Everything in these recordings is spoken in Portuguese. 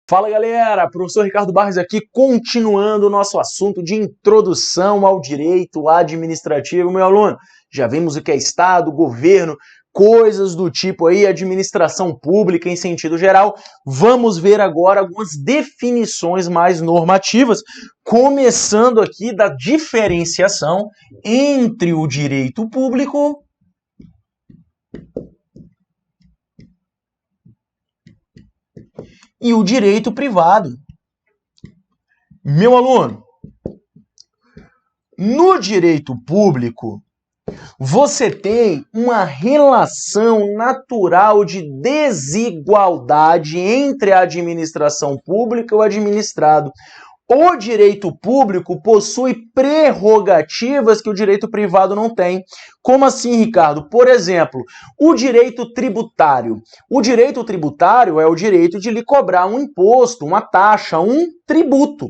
Fala galera, professor Ricardo Barros aqui, continuando o nosso assunto de introdução ao direito administrativo. Meu aluno, já vimos o que é Estado, governo, coisas do tipo aí, administração pública em sentido geral. Vamos ver agora algumas definições mais normativas, começando aqui da diferenciação entre o direito público e o direito privado. Meu aluno, no direito público, você tem uma relação natural de desigualdade entre a administração pública e o administrado. O direito público possui prerrogativas que o direito privado não tem. Como assim, Ricardo? Por exemplo, o direito tributário. O direito tributário é o direito de lhe cobrar um imposto, uma taxa, um tributo.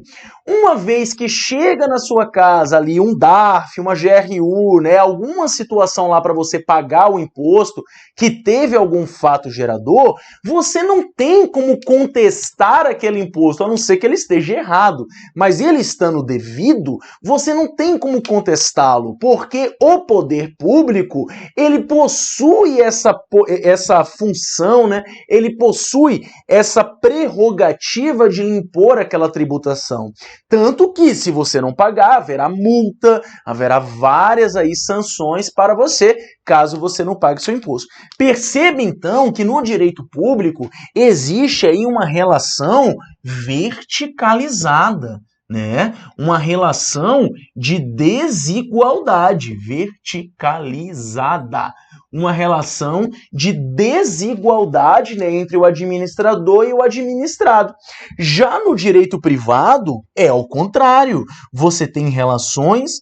Uma vez que chega na sua casa ali um DARF, uma GRU, né, alguma situação lá para você pagar o imposto que teve algum fato gerador, você não tem como contestar aquele imposto, a não ser que ele esteja errado. Mas ele estando devido, você não tem como contestá-lo, porque o poder público, ele possui essa função, né? Ele possui essa prerrogativa de impor aquela tributação. Tanto que, se você não pagar, haverá multa, haverá várias aí sanções para você, caso você não pague seu imposto. Perceba, então, que no direito público existe aí uma relação verticalizada, né? Uma relação de desigualdade verticalizada. Uma relação de desigualdade, né, entre o administrador e o administrado. Já no direito privado, é ao contrário. Você tem relações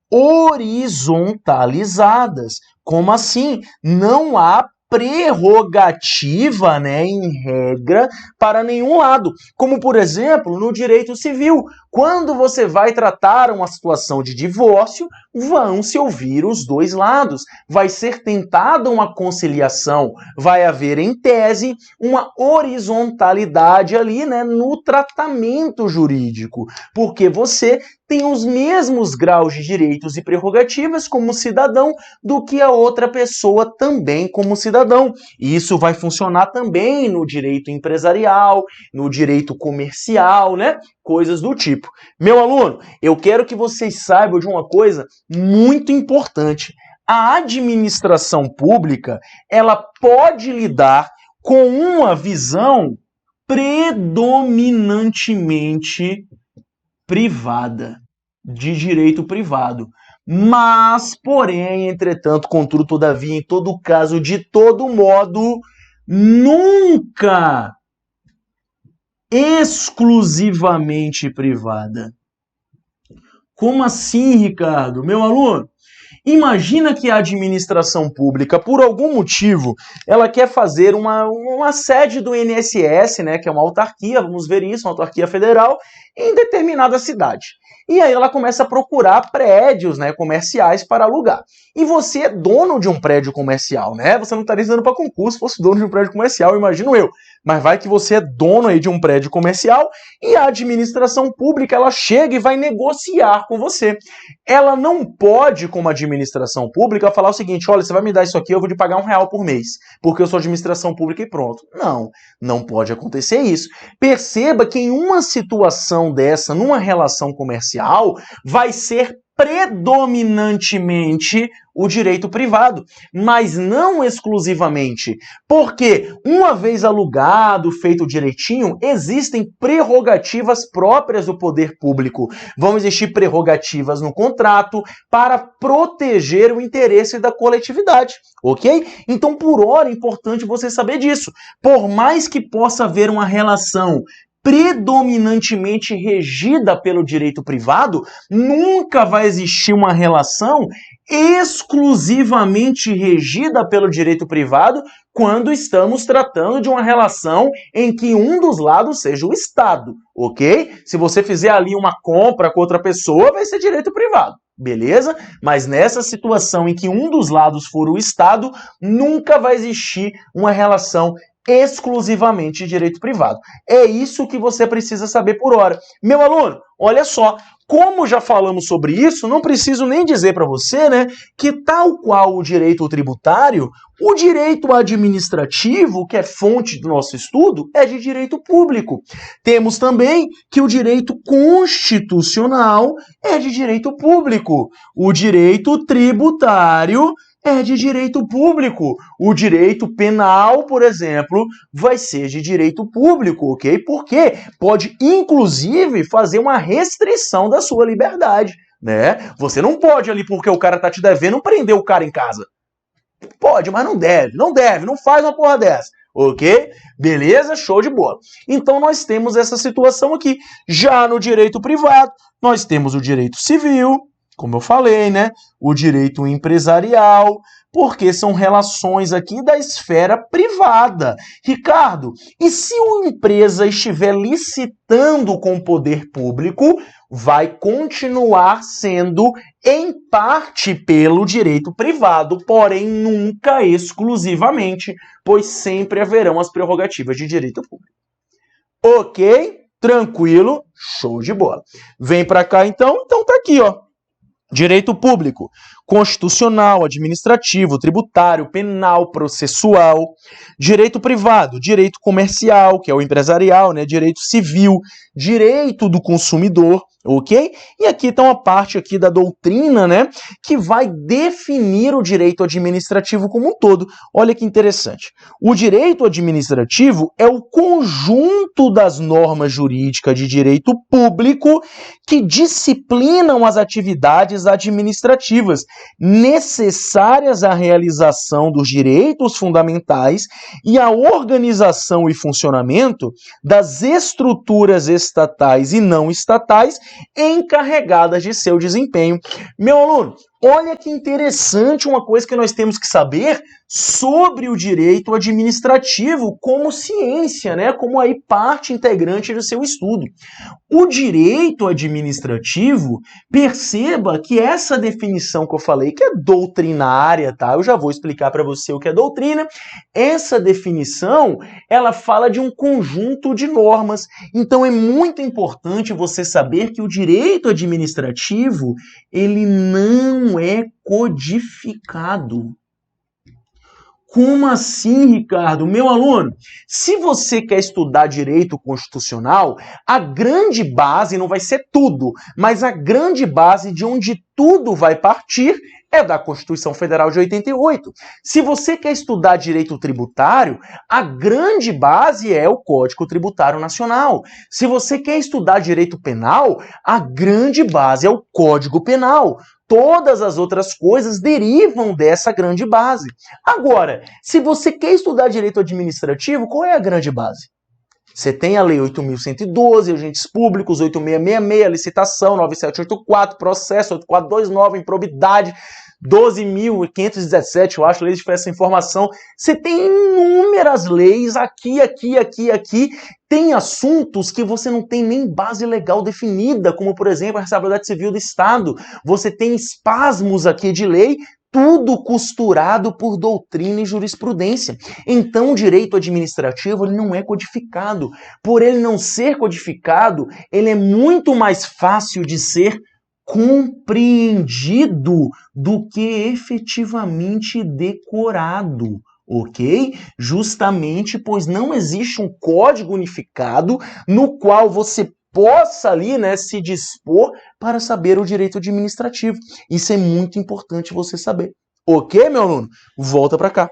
horizontalizadas. Como assim? Não há prerrogativa, né, em regra, para nenhum lado. Como, por exemplo, no direito civil. Quando você vai tratar uma situação de divórcio, vão se ouvir os dois lados. Vai ser tentada uma conciliação. Vai haver, em tese, uma horizontalidade ali, né, no tratamento jurídico. Porque você tem os mesmos graus de direitos e prerrogativas como cidadão do que a outra pessoa também como cidadão. E isso vai funcionar também no direito empresarial, no direito comercial, né? Coisas do tipo. Meu aluno, eu quero que vocês saibam de uma coisa muito importante. A administração pública, ela pode lidar com uma visão predominantemente privada, de direito privado. Mas, porém, entretanto, contudo, todavia, em todo caso, de todo modo, nunca exclusivamente privada. Como assim, Ricardo? Meu aluno, imagina que a administração pública, por algum motivo, ela quer fazer uma sede do INSS, né, que é uma autarquia, vamos ver isso, uma autarquia federal, em determinada cidade. E aí ela começa a procurar prédios, né, comerciais para alugar. E você é dono de um prédio comercial, né? Você não estaria dando para concurso se fosse dono de um prédio comercial, imagino eu. Mas vai que você é dono aí de um prédio comercial e a administração pública, ela chega e vai negociar com você. Ela não pode, como administração pública, falar o seguinte: olha, você vai me dar isso aqui, eu vou te pagar R$1 por mês, porque eu sou administração pública e pronto. Não, não pode acontecer isso. Perceba que em uma situação dessa, numa relação comercial, vai ser predominantemente o direito privado, mas não exclusivamente, porque uma vez alugado, feito direitinho, existem prerrogativas próprias do poder público. Vão existir prerrogativas no contrato para proteger o interesse da coletividade, ok? Então, por hora, é importante você saber disso. Por mais que possa haver uma relação predominantemente regida pelo direito privado, nunca vai existir uma relação exclusivamente regida pelo direito privado quando estamos tratando de uma relação em que um dos lados seja o Estado, ok? Se você fizer ali uma compra com outra pessoa, vai ser direito privado. Beleza? Mas nessa situação em que um dos lados for o Estado, nunca vai existir uma relação exclusivamente de direito privado. É isso que você precisa saber por hora. Meu aluno, olha só, como já falamos sobre isso, não preciso nem dizer para você, né, que tal qual o direito tributário, o direito administrativo, que é fonte do nosso estudo, é de direito público. Temos também que o direito constitucional é de direito público. O direito tributário é de direito público. O direito penal, por exemplo, vai ser de direito público, ok? Porque pode, inclusive, fazer uma restrição da sua liberdade, né? Você não pode ali, porque o cara tá te devendo, prender o cara em casa. Pode, mas não deve, não faz uma porra dessa. Ok? Beleza? Show de bola. Então nós temos essa situação aqui. Já no direito privado, nós temos o direito civil, como eu falei, né? O direito empresarial, porque são relações aqui da esfera privada. Ricardo, e se uma empresa estiver licitando com o poder público, vai continuar sendo em parte pelo direito privado, porém nunca exclusivamente, pois sempre haverão as prerrogativas de direito público. Ok? Tranquilo? Show de bola. Vem pra cá então tá aqui, ó. Direito público, constitucional, administrativo, tributário, penal, processual. Direito privado, direito comercial, que é o empresarial, né? Direito civil, direito do consumidor, ok? E aqui está uma parte aqui da doutrina, né? Que vai definir o direito administrativo como um todo. Olha que interessante. O direito administrativo é o conjunto das normas jurídicas de direito público que disciplinam as atividades administrativas necessárias à realização dos direitos fundamentais e à organização e funcionamento das estruturas estatais e não estatais encarregadas de seu desempenho. Meu aluno, olha que interessante uma coisa que nós temos que saber sobre o direito administrativo como ciência, né? Como aí parte integrante do seu estudo. O direito administrativo, perceba que essa definição que eu falei, que é doutrinária, tá? Eu já vou explicar para você o que é doutrina. Essa definição, ela fala de um conjunto de normas. Então é muito importante você saber que o direito administrativo, ele não é codificado. Como assim, Ricardo? Meu aluno, se você quer estudar direito constitucional, a grande base, não vai ser tudo, mas a grande base de onde tudo vai partir é da Constituição Federal de 88. Se você quer estudar direito tributário, a grande base é o Código Tributário Nacional. Se você quer estudar direito penal, a grande base é o Código Penal. Todas as outras coisas derivam dessa grande base. Agora, se você quer estudar direito administrativo, qual é a grande base? Você tem a Lei 8.112, agentes públicos, 8666, licitação, 9784, processo, 8429, improbidade, 12.517, eu acho, lei de essa informação. Você tem inúmeras leis aqui. Tem assuntos que você não tem nem base legal definida, como, por exemplo, a responsabilidade civil do Estado. Você tem espasmos aqui de lei, tudo costurado por doutrina e jurisprudência. Então, o direito administrativo ele não é codificado. Por ele não ser codificado, ele é muito mais fácil de ser compreendido do que efetivamente decorado, ok? Justamente pois não existe um código unificado no qual você possa ali, né, se dispor para saber o direito administrativo. Isso é muito importante você saber. Ok, meu aluno? Volta para cá.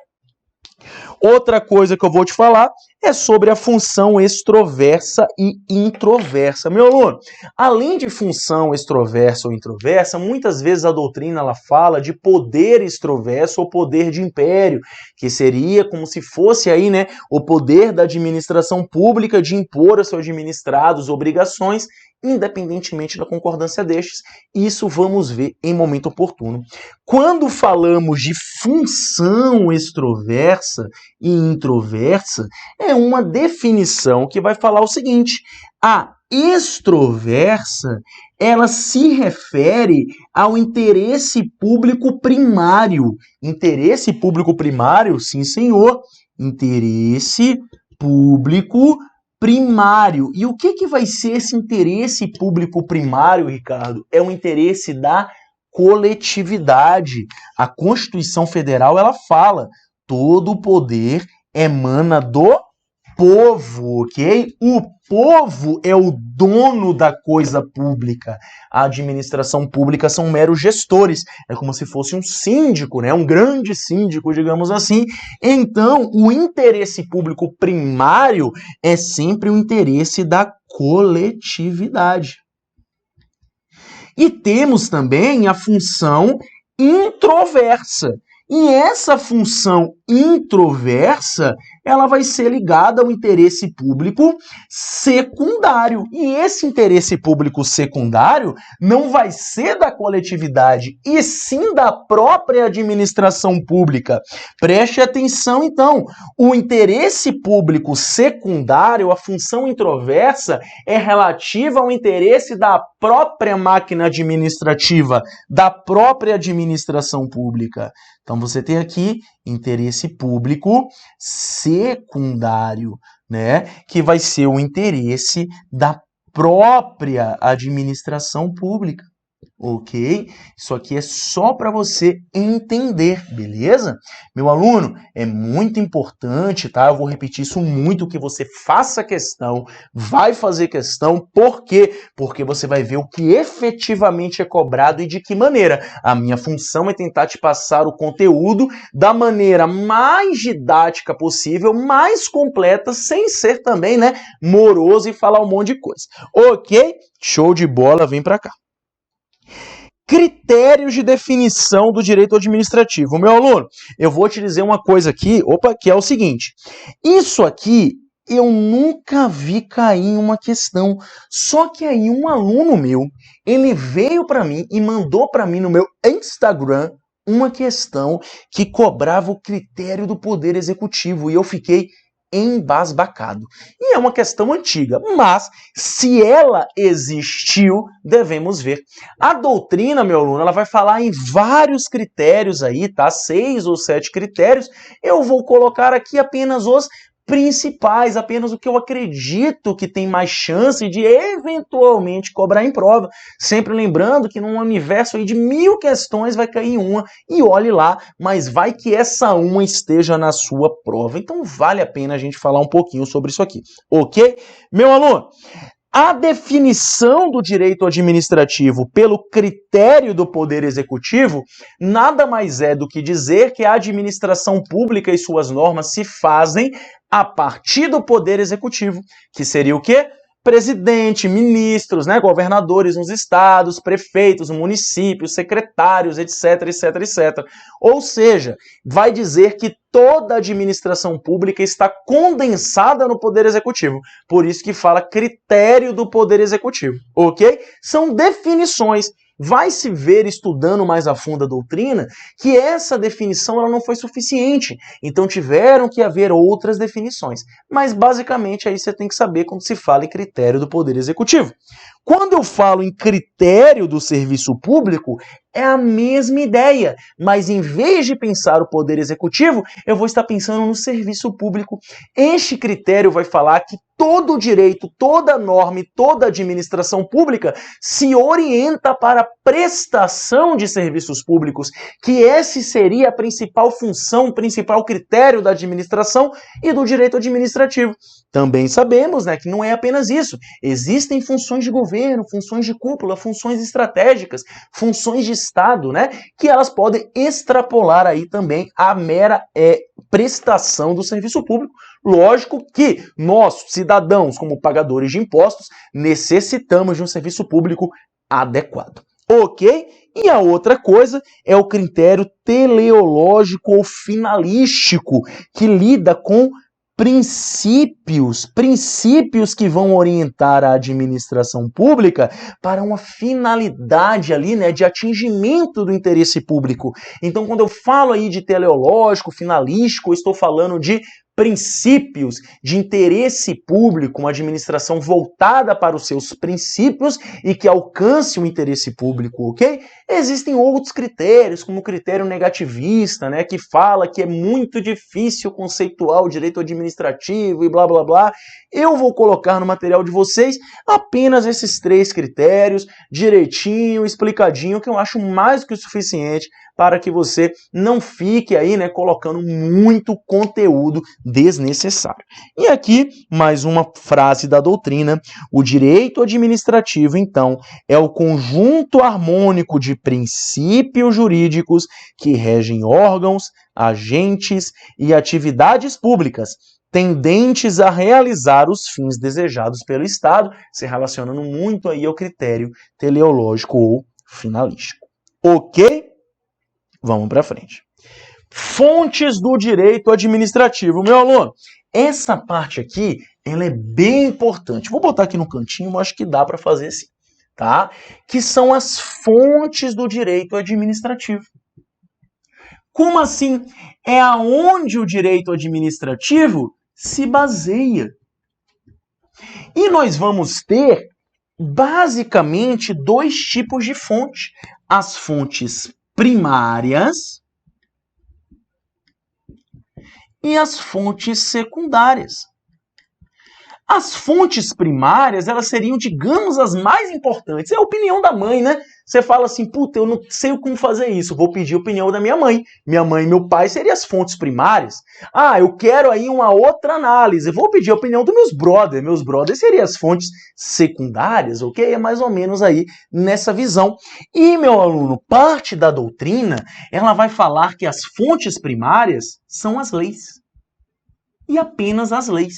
Outra coisa que eu vou te falar é sobre a função extroversa e introversa. Meu aluno, além de função extroversa ou introversa, muitas vezes a doutrina ela fala de poder extroverso ou poder de império, que seria como se fosse aí, né, o poder da administração pública de impor aos seus administrados obrigações, independentemente da concordância destes. Isso vamos ver em momento oportuno. Quando falamos de função extroversa e introversa, é uma definição que vai falar o seguinte: a extroversa, ela se refere ao interesse público primário. Interesse público primário, sim senhor, Interesse público primário. E o que vai ser esse interesse público primário, Ricardo? É o interesse da coletividade. A Constituição Federal, ela fala, todo o poder emana do povo, ok? O povo é o dono da coisa pública. A administração pública são meros gestores. É como se fosse um síndico, né? Um grande síndico, digamos assim. Então, o interesse público primário é sempre o interesse da coletividade. E temos também a função introversa. E essa função introversa, ela vai ser ligada ao interesse público secundário. E esse interesse público secundário não vai ser da coletividade, e sim da própria administração pública. Preste atenção, então. O interesse público secundário, a função introversa, é relativa ao interesse da própria máquina administrativa, da própria administração pública. Então, você tem aqui interesse público secundário, né? Que vai ser o interesse da própria administração pública. Ok? Isso aqui é só para você entender, beleza? Meu aluno, é muito importante, tá? Eu vou repetir isso muito, que você faça questão, vai fazer questão. Por quê? Porque você vai ver o que efetivamente é cobrado e de que maneira. A minha função é tentar te passar o conteúdo da maneira mais didática possível, mais completa, sem ser também, né, moroso e falar um monte de coisa. Ok? Show de bola, vem para cá. Critérios de definição do direito administrativo. Meu aluno, eu vou te dizer uma coisa aqui, que é o seguinte. Isso aqui eu nunca vi cair em uma questão. Só que aí um aluno meu, ele veio para mim e mandou para mim no meu Instagram uma questão que cobrava o critério do Poder Executivo. E eu fiquei embasbacado. E é uma questão antiga, mas se ela existiu, devemos ver. A doutrina, meu aluno, ela vai falar em vários critérios aí, tá? 6 ou 7 critérios. Eu vou colocar aqui apenas os principais, apenas o que eu acredito que tem mais chance de eventualmente cobrar em prova. Sempre lembrando que num universo aí de 1000 questões vai cair uma, e olhe lá, mas vai que essa uma esteja na sua prova. Então vale a pena a gente falar um pouquinho sobre isso aqui, ok? Meu aluno, a definição do direito administrativo pelo critério do Poder Executivo nada mais é do que dizer que a administração pública e suas normas se fazem a partir do Poder Executivo, que seria o quê? Presidente, ministros, né, governadores nos estados, prefeitos, municípios, secretários, etc, etc, etc. Ou seja, vai dizer que toda a administração pública está condensada no Poder Executivo. Por isso que fala critério do Poder Executivo, ok? São definições. Vai se ver, estudando mais a fundo a doutrina, que essa definição ela não foi suficiente. Então tiveram que haver outras definições. Mas basicamente aí você tem que saber quando se fala em critério do Poder Executivo. Quando eu falo em critério do serviço público, é a mesma ideia, mas em vez de pensar o Poder Executivo, eu vou estar pensando no serviço público. Este critério vai falar que todo direito, toda norma e toda administração pública se orienta para a prestação de serviços públicos, que esse seria a principal função, o principal critério da administração e do direito administrativo. Também sabemos, né, que não é apenas isso. Existem funções de governo, funções de cúpula, funções estratégicas, funções de Estado, né, que elas podem extrapolar aí também a mera prestação do serviço público. Lógico que nós, cidadãos, como pagadores de impostos, necessitamos de um serviço público adequado. Ok? E a outra coisa é o critério teleológico ou finalístico, que lida com princípios que vão orientar a administração pública para uma finalidade ali, né, de atingimento do interesse público. Então, quando eu falo aí de teleológico, finalístico, eu estou falando de princípios de interesse público, uma administração voltada para os seus princípios e que alcance o interesse público, ok? Existem outros critérios, como o critério negativista, né, que fala que é muito difícil conceituar o direito administrativo e blá blá blá. Eu vou colocar no material de vocês apenas esses 3 critérios, direitinho, explicadinho, que eu acho mais do que o suficiente para que você não fique aí, né, colocando muito conteúdo desnecessário. E aqui, mais uma frase da doutrina: o direito administrativo, então, é o conjunto harmônico de princípios jurídicos que regem órgãos, agentes e atividades públicas tendentes a realizar os fins desejados pelo Estado, se relacionando muito aí ao critério teleológico ou finalístico. Ok? Vamos para frente. Fontes do direito administrativo. Meu aluno, essa parte aqui, ela é bem importante. Vou botar aqui no cantinho, mas acho que dá para fazer assim, tá? Que são as fontes do direito administrativo. Como assim? É aonde o direito administrativo se baseia. E nós vamos ter, basicamente, 2 tipos de fonte. As fontes primárias e as fontes secundárias. As fontes primárias, elas seriam, digamos, as mais importantes. É a opinião da mãe, né? Você fala assim, puta, eu não sei como fazer isso, vou pedir a opinião da minha mãe. Minha mãe e meu pai seriam as fontes primárias. Ah, eu quero aí uma outra análise, vou pedir a opinião dos meus brothers. Meus brothers seriam as fontes secundárias, ok? É mais ou menos aí nessa visão. E, meu aluno, parte da doutrina, ela vai falar que as fontes primárias são as leis. E apenas as leis,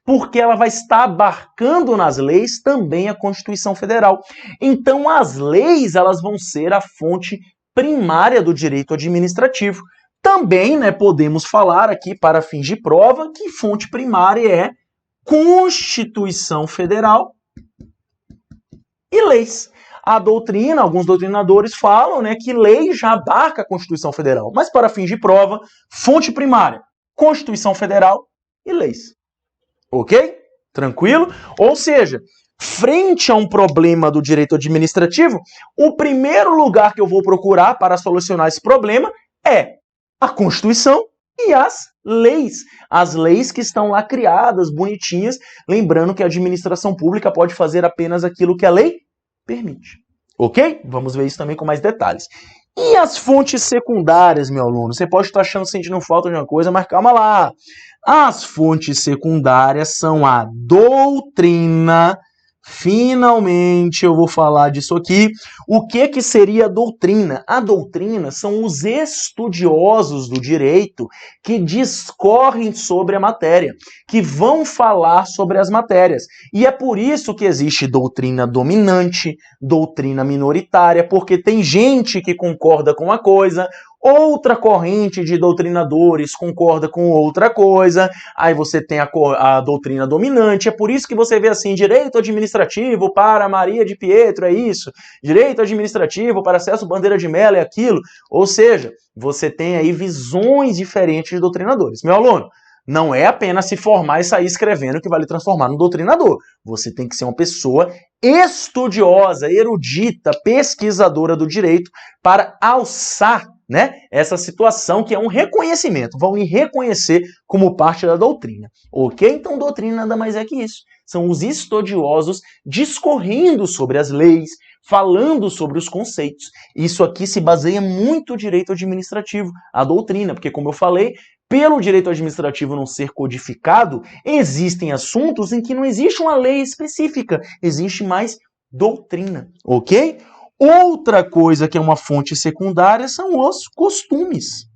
porque ela vai estar abarcando nas leis também a Constituição Federal. Então, as leis, elas vão ser a fonte primária do direito administrativo. Também, né, podemos falar aqui, para fins de prova, que fonte primária é Constituição Federal e leis. A doutrina, alguns doutrinadores falam, né, que lei já abarca a Constituição Federal, mas para fins de prova, fonte primária, Constituição Federal e leis. Ok? Tranquilo? Ou seja, frente a um problema do direito administrativo, o primeiro lugar que eu vou procurar para solucionar esse problema é a Constituição e as leis. As leis que estão lá criadas, bonitinhas, lembrando que a administração pública pode fazer apenas aquilo que a lei permite. Ok? Vamos ver isso também com mais detalhes. E as fontes secundárias, meu aluno? Você pode estar achando, sentindo falta de uma coisa, mas calma lá. As fontes secundárias são a doutrina. Finalmente eu vou falar disso aqui. O que seria a doutrina? A doutrina são os estudiosos do direito que discorrem sobre a matéria, que vão falar sobre as matérias. E é por isso que existe doutrina dominante, doutrina minoritária, porque tem gente que concorda com uma coisa, outra corrente de doutrinadores concorda com outra coisa, aí você tem a doutrina dominante. É por isso que você vê assim, direito administrativo para Maria de Pietro, é isso, direito administrativo para Celso Bandeira de Mello é aquilo. Ou seja, você tem aí visões diferentes de doutrinadores. Meu aluno, não é apenas se formar e sair escrevendo que vai lhe transformar num doutrinador. Você tem que ser uma pessoa estudiosa, erudita, pesquisadora do direito para alçar, né, essa situação que é um reconhecimento, vão lhe reconhecer como parte da doutrina, ok? Então doutrina nada mais é que isso, são os estudiosos discorrendo sobre as leis, falando sobre os conceitos. Isso aqui se baseia muito no direito administrativo, a doutrina, porque como eu falei, pelo direito administrativo não ser codificado, existem assuntos em que não existe uma lei específica, existe mais doutrina, ok? Outra coisa que é uma fonte secundária são os costumes.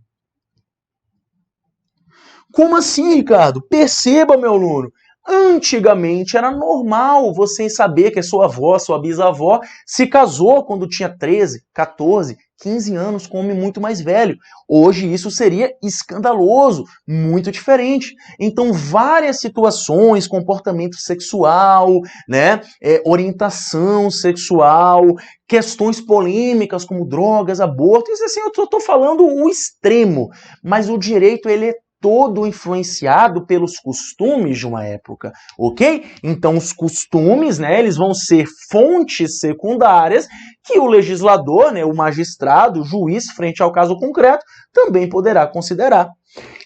Como assim, Ricardo? Perceba, meu aluno. Antigamente era normal você saber que a sua avó, sua bisavó, se casou quando tinha 13, 14, 15 anos com um homem muito mais velho. Hoje isso seria escandaloso, muito diferente. Então várias situações, comportamento sexual, né, orientação sexual, questões polêmicas como drogas, aborto, isso assim eu estou falando o extremo, mas o direito ele é todo influenciado pelos costumes de uma época, ok? Então os costumes, né, eles vão ser fontes secundárias que o legislador, né, o magistrado, o juiz, frente ao caso concreto, também poderá considerar.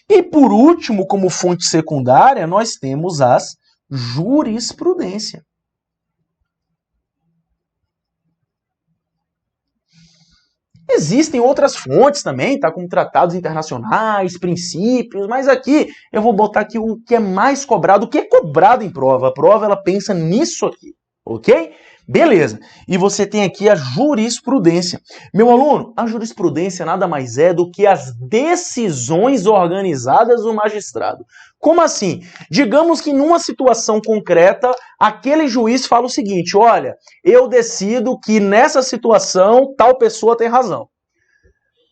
E por último, como fonte secundária, nós temos as jurisprudência. Existem outras fontes também, tá? Como tratados internacionais, princípios, mas aqui eu vou botar aqui o que é mais cobrado, o que é cobrado em prova. A prova, ela pensa nisso aqui, ok? Beleza. E você tem aqui a jurisprudência. Meu aluno, a jurisprudência nada mais é do que as decisões organizadas do magistrado. Como assim? Digamos que numa situação concreta, aquele juiz fala o seguinte, olha, eu decido que nessa situação tal pessoa tem razão.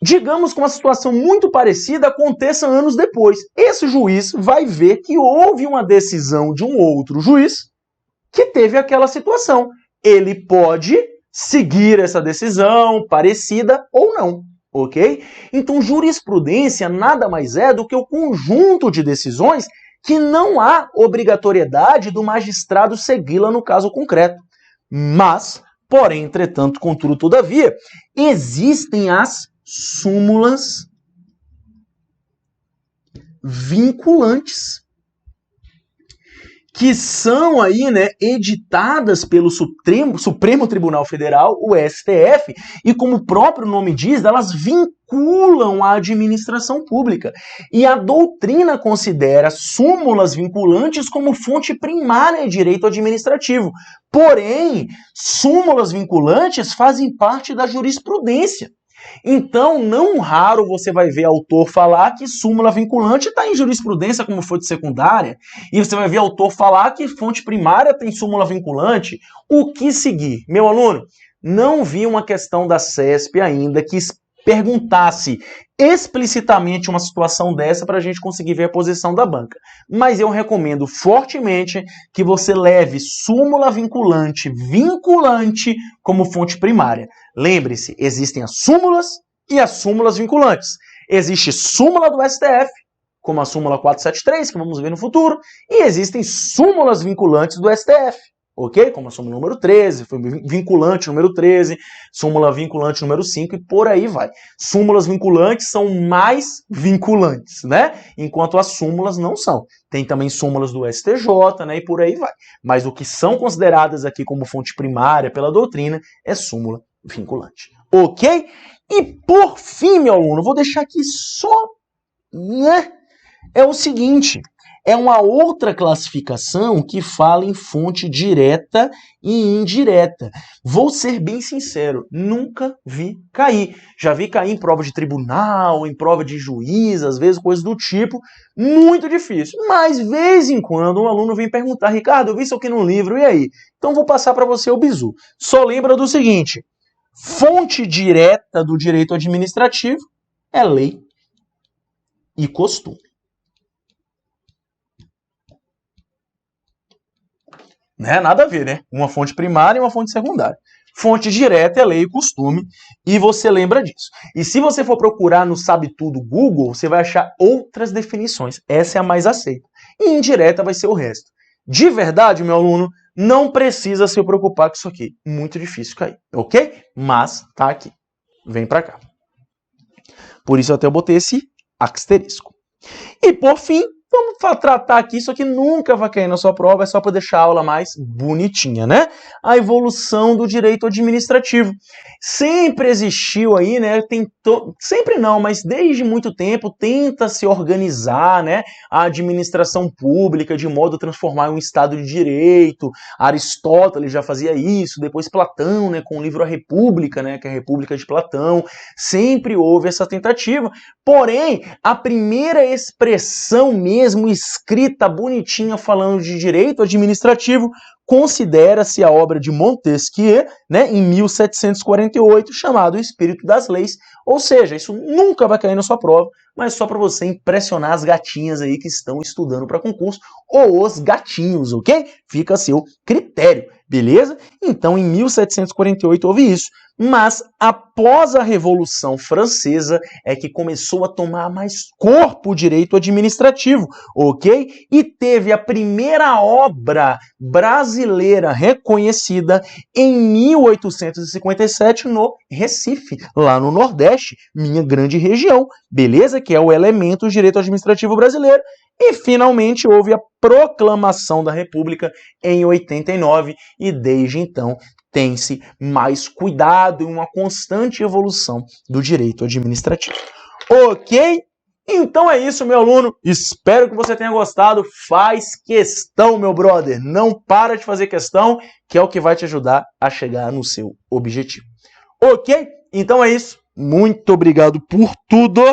Digamos que uma situação muito parecida aconteça anos depois. Esse juiz vai ver que houve uma decisão de um outro juiz que teve aquela situação. Ele pode seguir essa decisão parecida ou não, ok? Então, jurisprudência nada mais é do que o conjunto de decisões que não há obrigatoriedade do magistrado segui-la no caso concreto. Mas, porém, entretanto, contudo, todavia, existem as súmulas vinculantes, que são aí, né, editadas pelo Supremo Tribunal Federal, o STF, e como o próprio nome diz, elas vinculam a administração pública. E a doutrina considera súmulas vinculantes como fonte primária de direito administrativo. Porém, súmulas vinculantes fazem parte da jurisprudência. Então, não raro você vai ver autor falar que súmula vinculante está em jurisprudência como fonte secundária, e você vai ver autor falar que fonte primária tem súmula vinculante. O que seguir? Meu aluno, não vi uma questão da CESP ainda que perguntasse explicitamente uma situação dessa para a gente conseguir ver a posição da banca. Mas eu recomendo fortemente que você leve súmula vinculante como fonte primária. Lembre-se, existem as súmulas e as súmulas vinculantes. Existe súmula do STF, como a súmula 473, que vamos ver no futuro, e existem súmulas vinculantes do STF. Ok? Como a súmula número 13, vinculante número 13, súmula vinculante número 5 e por aí vai. Súmulas vinculantes são mais vinculantes, né? Enquanto as súmulas não são. Tem também súmulas do STJ, né? E por aí vai. Mas o que são consideradas aqui como fonte primária pela doutrina é súmula vinculante. Ok? E por fim, meu aluno, vou deixar aqui só, né? É o seguinte... É uma outra classificação que fala em fonte direta e indireta. Vou ser bem sincero, nunca vi cair. Já vi cair em prova de tribunal, em prova de juiz, às vezes coisas do tipo, muito difícil. Mas, de vez em quando, um aluno vem perguntar, Ricardo, eu vi isso aqui no livro, e aí? Então vou passar para você o bizu. Só lembra do seguinte, fonte direta do direito administrativo é lei e costume. Né? Nada a ver, né? Uma fonte primária e uma fonte secundária. Fonte direta é lei e costume, e você lembra disso. E se você for procurar no Sabe Tudo Google, você vai achar outras definições. Essa é a mais aceita. E indireta vai ser o resto. De verdade, meu aluno, não precisa se preocupar com isso aqui. Muito difícil cair, ok? Mas tá aqui. Vem pra cá. Por isso até eu botei esse asterisco. E por fim, vamos tratar aqui, isso aqui nunca vai cair na sua prova, é só para deixar a aula mais bonitinha, né? A evolução do direito administrativo. Sempre existiu aí, né? Sempre não, mas desde muito tempo tenta se organizar, né? A administração pública de modo a transformar em um Estado de Direito. Aristóteles já fazia isso, depois Platão, né? Com o livro A República, né? Que é a República de Platão. Sempre houve essa tentativa. Porém, a primeira expressão mesmo escrita bonitinha falando de direito administrativo considera-se a obra de Montesquieu, né, em 1748, chamado O Espírito das Leis. Ou seja, isso nunca vai cair na sua prova, mas só para você impressionar as gatinhas aí que estão estudando para concurso, ou os gatinhos, ok? Fica a seu critério. beleza? Então, em 1748 houve isso. Mas, após a Revolução Francesa, é que começou a tomar mais corpo o direito administrativo, ok? E teve a primeira obra brasileira reconhecida em 1857 no Recife, lá no Nordeste, minha grande região, beleza? Que é o elemento do direito administrativo brasileiro. E, finalmente, houve a proclamação da República em 89 e, desde então, tem-se mais cuidado e uma constante evolução do direito administrativo. Ok? Então é isso, meu aluno. Espero que você tenha gostado. Faz questão, meu brother. Não para de fazer questão, que é o que vai te ajudar a chegar no seu objetivo. Ok? Então é isso. Muito obrigado por tudo.